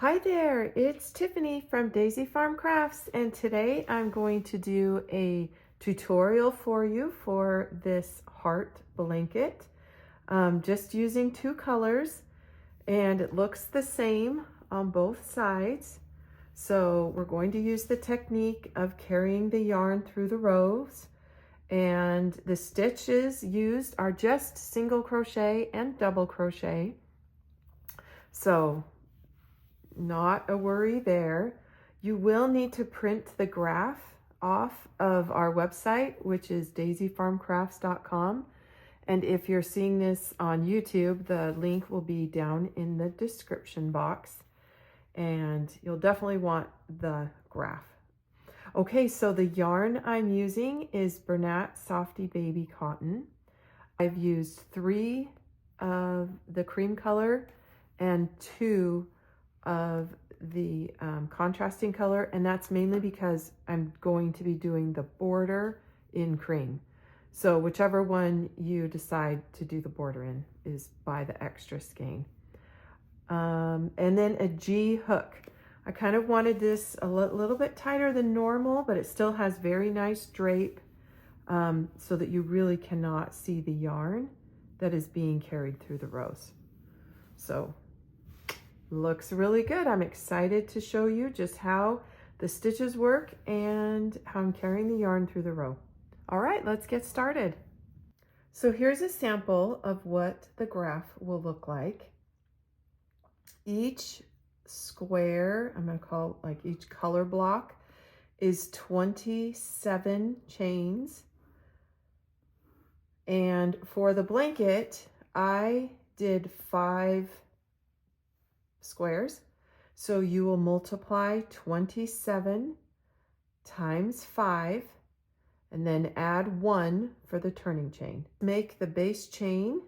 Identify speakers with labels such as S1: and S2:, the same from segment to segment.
S1: Hi there, it's Tiffany from Daisy Farm Crafts, and today I'm going to do a tutorial for you for this heart blanket. Just using two colors, and it looks the same on both sides. So we're going to use the technique of carrying the yarn through the rows, and the stitches used are just single crochet and double crochet. So not a worry there. You will need to print the graph off of our website, which is daisyfarmcrafts.com. And if you're seeing this on YouTube, the link will be down in the description box. And you'll definitely want the graph. Okay, so the yarn I'm using is Bernat Softy Baby Cotton. I've used 3 of the cream color and 2 of the contrasting color, and that's mainly because I'm going to be doing the border in cream. So whichever one you decide to do the border in is buy the extra skein. And then a G hook. I kind of wanted this a little bit tighter than normal, but it still has very nice drape, so that you really cannot see the yarn that is being carried through the rows. So looks really good. I'm excited to show you just how the stitches work and how I'm carrying the yarn through the row. All right, let's get started. So here's a sample of what the graph will look like. Each square, I'm going to call like each color block, is 27 chains. And for the blanket, I did 5 squares. So you will multiply 27 times 5 and then add 1 for the turning chain. Make the base chain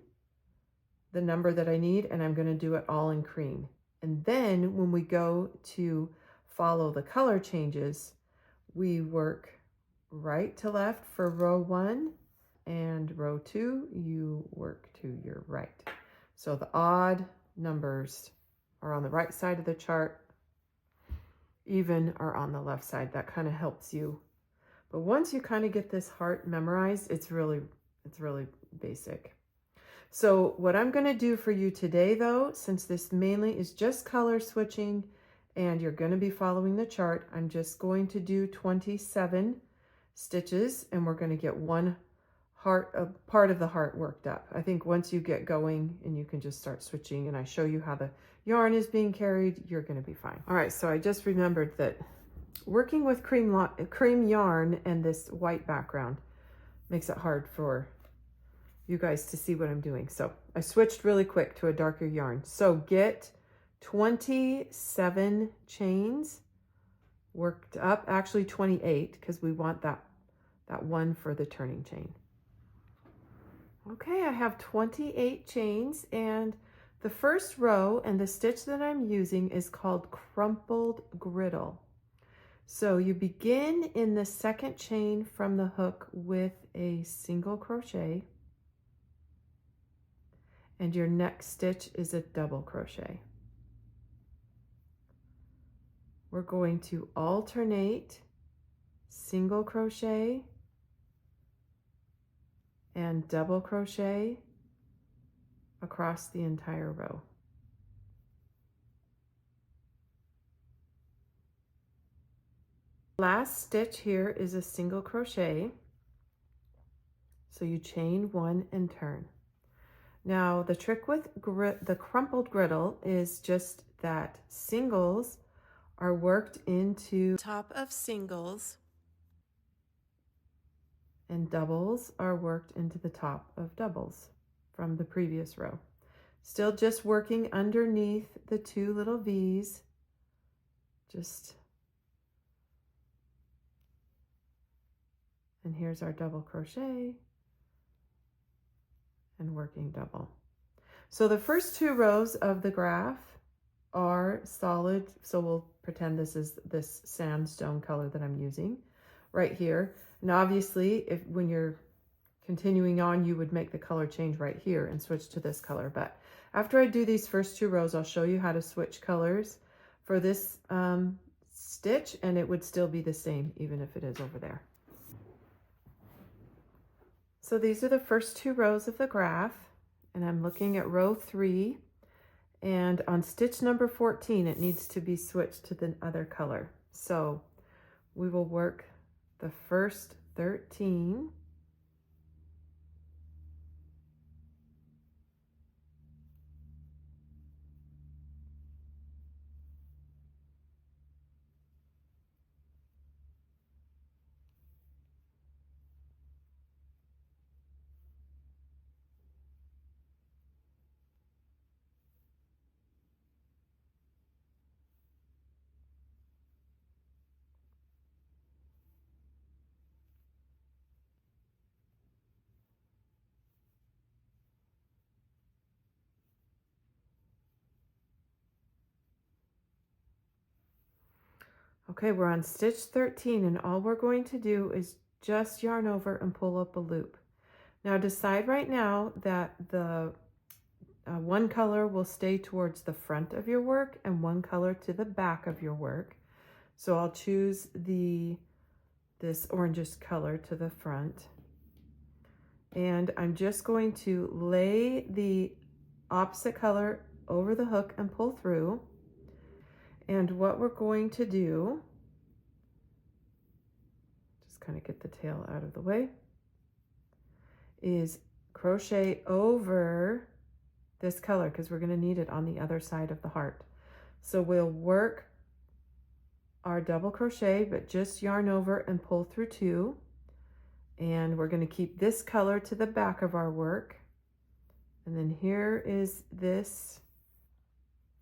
S1: the number that I need, and I'm going to do it all in cream. And then when we go to follow the color changes, we work right to left for row 1, and row 2 you work to your right. So the odd numbers are on the right side of the chart, even are on the left side. That kind of helps you. But once you kind of get this heart memorized, it's really basic. So what I'm going to do for you today, though, since this mainly is just color switching and you're going to be following the chart, I'm just going to do 27 stitches, and we're going to get one part of the heart worked up. I think once you get going and you can just start switching and I show you how the yarn is being carried, you're going to be fine. All right, so I just remembered that working with cream yarn and this white background makes it hard for you guys to see what I'm doing. So I switched really quick to a darker yarn. So get 27 chains worked up, actually 28, because we want that one for the turning chain. Okay, I have 28 chains, and the first row and the stitch that I'm using is called crumpled griddle. So you begin in the second chain from the hook with a single crochet, and your next stitch is a double crochet. We're going to alternate single crochet and double crochet across the entire row. Last stitch here is a single crochet. So you chain 1 and turn. Now the trick with the crumpled griddle is just that singles are worked into top of singles and doubles are worked into the top of doubles from the previous row. Still just working underneath the 2 little V's. And here's our double crochet and working double. So the first 2 rows of the graph are solid. So we'll pretend this is this sandstone color that I'm using right here. And obviously, when you're continuing on, you would make the color change right here and switch to this color. But after I do these first 2 rows, I'll show you how to switch colors. for this stitch, and it would still be the same even if it is over there. So these are the first 2 rows of the graph, and I'm looking at row 3, and on stitch number 14 it needs to be switched to the other color. So we will work the first 13 . Okay, we're on stitch 13, and all we're going to do is just yarn over and pull up a loop. Now decide right now that the one color will stay towards the front of your work and one color to the back of your work. So I'll choose this orangish color to the front. And I'm just going to lay the opposite color over the hook and pull through. And what we're going to do, just kind of get the tail out of the way, is crochet over this color because we're going to need it on the other side of the heart. So we'll work our double crochet, but just yarn over and pull through 2. And we're going to keep this color to the back of our work. And then here is this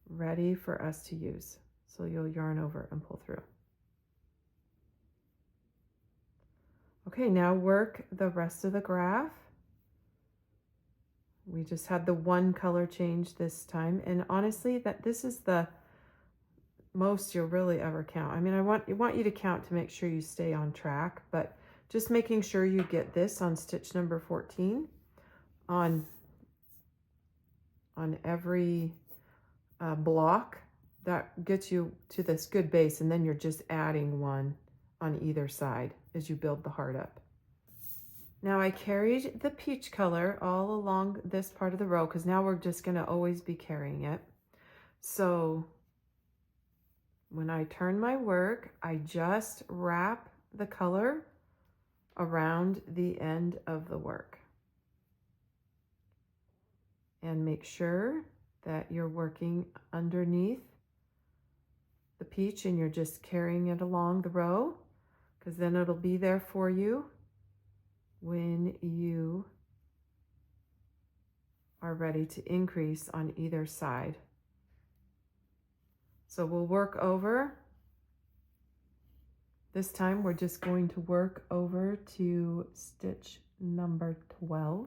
S1: ready for us to use. So you'll yarn over and pull through. Okay, now work the rest of the graph. We just had the one color change this time, and honestly, this is the most you'll really ever count. I mean, I want you to count to make sure you stay on track, but just making sure you get this on stitch number 14 on every block. That gets you to this good base, and then you're just adding one on either side as you build the heart up. Now I carried the peach color all along this part of the row because now we're just going to always be carrying it. So when I turn my work, I just wrap the color around the end of the work. And make sure that you're working underneath the peach and you're just carrying it along the row, because then it'll be there for you when you are ready to increase on either side. So we'll work over. This time we're just going to work over to stitch number 12.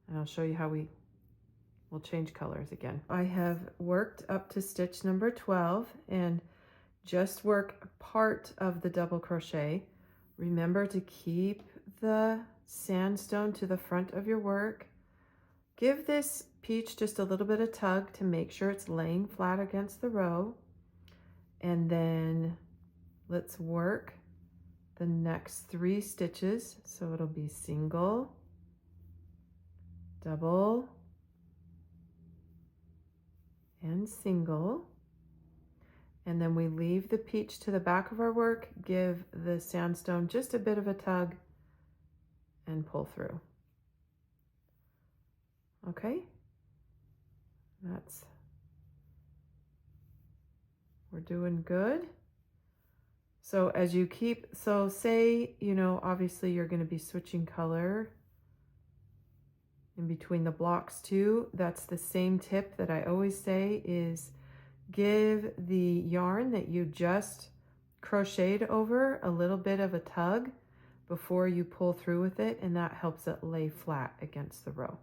S1: And I'll show you how we'll change colors again. I have worked up to stitch number 12 and just work part of the double crochet. Remember to keep the sandstone to the front of your work. Give this peach just a little bit of tug to make sure it's laying flat against the row. And then let's work the next 3 stitches. So it'll be single, double, and single. And then we leave the peach to the back of our work, give the sandstone just a bit of a tug, and pull through. Okay, we're doing good. So as you keep, so say, obviously you're going to be switching color in between the blocks too. That's the same tip that I always say is give the yarn that you just crocheted over a little bit of a tug before you pull through with it, and that helps it lay flat against the row.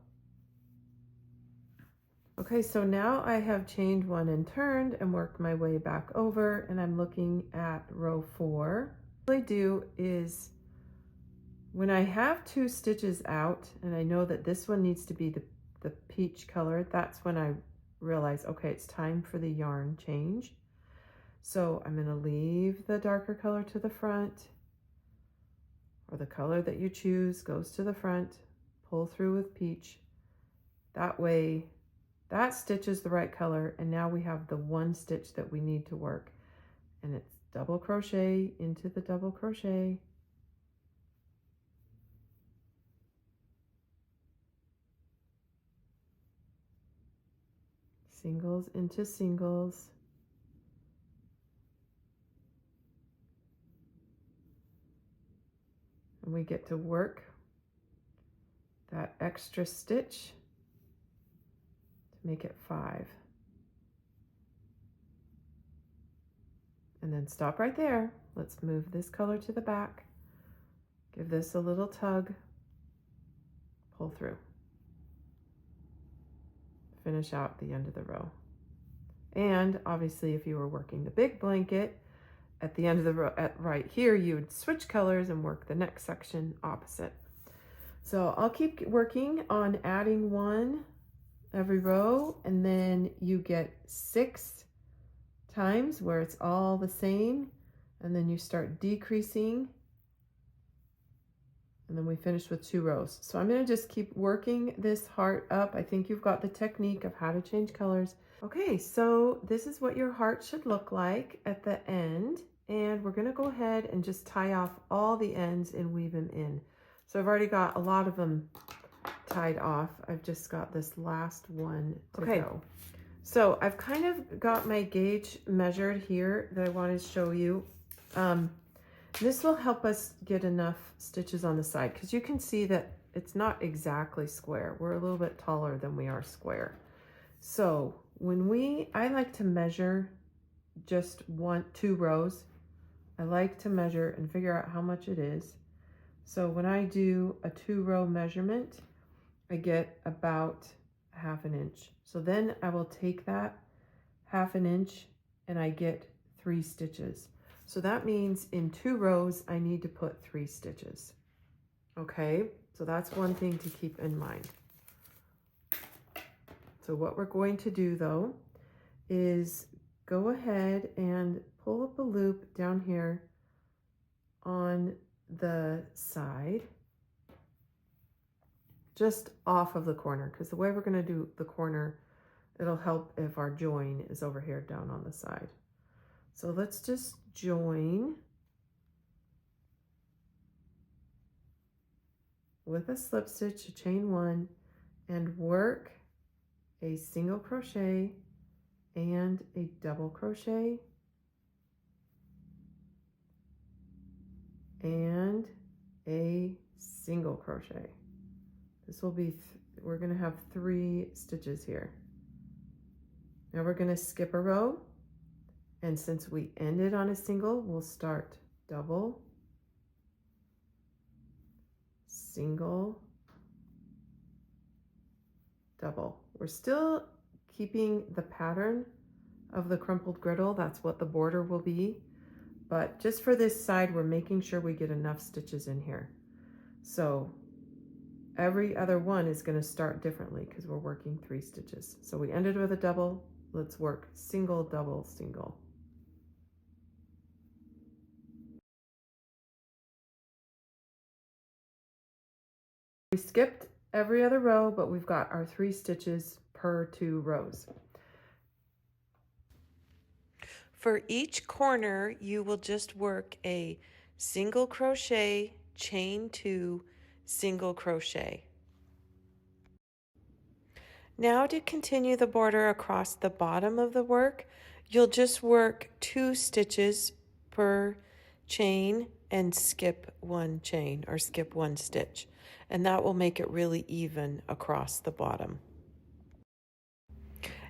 S1: Okay, so now I have chained 1 and turned and worked my way back over, and I'm looking at row 4. What I do is when I have 2 stitches out and I know that this one needs to be the peach color, that's when I realize, okay, it's time for the yarn change. So I'm going to leave the darker color to the front, or the color that you choose goes to the front, pull through with peach. That way, that stitch is the right color, and now we have the one stitch that we need to work. And it's double crochet into the double crochet. Singles into singles. And we get to work that extra stitch to make it 5. And then stop right there. Let's move this color to the back. Give this a little tug. Pull through. Finish out the end of the row. And obviously, if you were working the big blanket, at the end of the row, right here, you would switch colors and work the next section opposite. So I'll keep working on adding one every row, and then you get 6 times where it's all the same, and then you start decreasing, and then we finish with 2 rows. So I'm going to just keep working this heart up. I think you've got the technique of how to change colors. Okay, so this is what your heart should look like at the end, and we're going to go ahead and just tie off all the ends and weave them in. So I've already got a lot of them tied off. I've just got this last one to go. So I've kind of got my gauge measured here that I wanted to show you. This will help us get enough stitches on the side, because you can see that it's not exactly square. We're a little bit taller than we are square. So when I like to measure just 2 rows. I like to measure and figure out how much it is. So when I do a 2-row measurement, I get about 1/2 inch. So then I will take that 1/2 inch and I get 3 stitches. So that means in 2 rows, I need to put 3 stitches. Okay, so that's one thing to keep in mind. So what we're going to do though is go ahead and pull up a loop down here on the side, just off of the corner, because the way we're going to do the corner, it'll help if our join is over here down on the side. So let's just join with a slip stitch, a chain 1, and work a single crochet and a double crochet and a single crochet. This will be, we're going to have 3 stitches here. Now we're going to skip a row, and since we ended on a single, we'll start double, single, double. We're still keeping the pattern of the crumpled griddle. That's what the border will be. But just for this side, we're making sure we get enough stitches in here. So every other one is going to start differently because we're working 3 stitches. So we ended with a double. Let's work single, double, single. We skipped every other row, but we've got our 3 stitches per 2 rows. For each corner, you will just work a single crochet, chain 2, single crochet. Now to continue the border across the bottom of the work, you'll just work 2 stitches per chain and skip 1 chain, or skip 1 stitch. And that will make it really even across the bottom.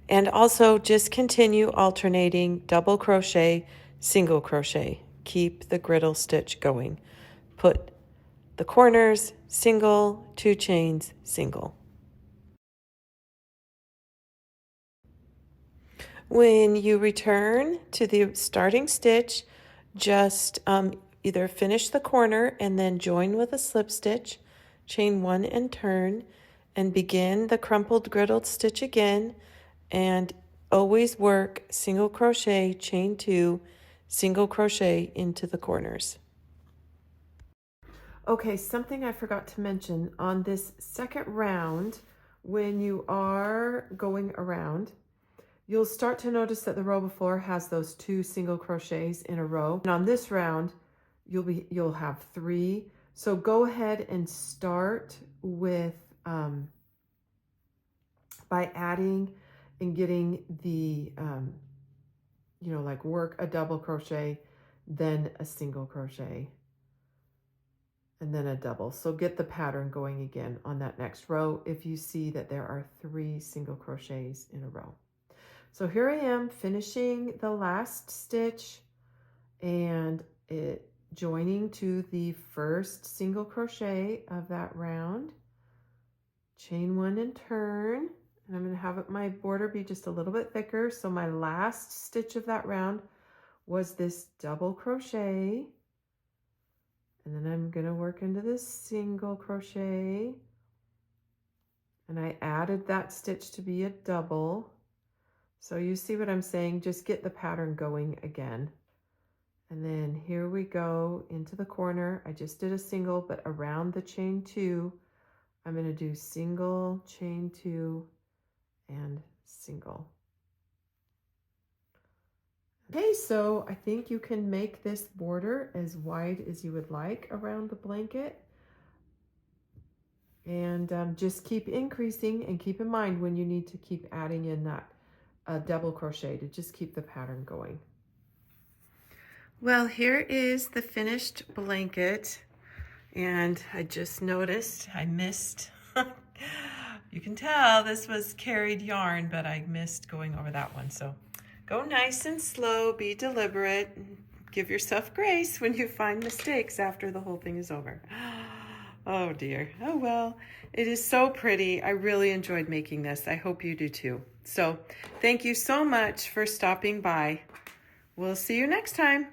S1: And also just continue alternating double crochet, single crochet. Keep the griddle stitch going. Put the corners, single, 2 chains, single. When you return to the starting stitch, just either finish the corner and then join with a slip stitch, chain 1 and turn, and begin the crumpled griddled stitch again, and always work single crochet, chain 2, single crochet into the corners. Okay, something I forgot to mention on this second round, when you are going around, you'll start to notice that the row before has those 2 single crochets in a row. And on this round, you'll have 3. So go ahead and start with by adding and getting the like work a double crochet, then a single crochet, and then a double. So get the pattern going again on that next row if you see that there are 3 single crochets in a row. So here I am finishing the last stitch and it joining to the first single crochet of that round. Chain 1 and turn. And I'm going to have my border be just a little bit thicker. So my last stitch of that round was this double crochet. And then I'm going to work into this single crochet. And I added that stitch to be a double. So you see what I'm saying? Just get the pattern going again. And then here we go into the corner. I just did a single, but around the chain 2, I'm going to do single, chain 2, and single. Okay, so I think you can make this border as wide as you would like around the blanket. And just keep increasing, and keep in mind when you need to keep adding in that double crochet to just keep the pattern going. Well, here is the finished blanket, and I just noticed I missed, you can tell this was carried yarn, but I missed going over that one. So go nice and slow, be deliberate, give yourself grace when you find mistakes after the whole thing is over. Oh dear. Oh well, it is so pretty. I really enjoyed making this. I hope you do too. So thank you so much for stopping by. We'll see you next time.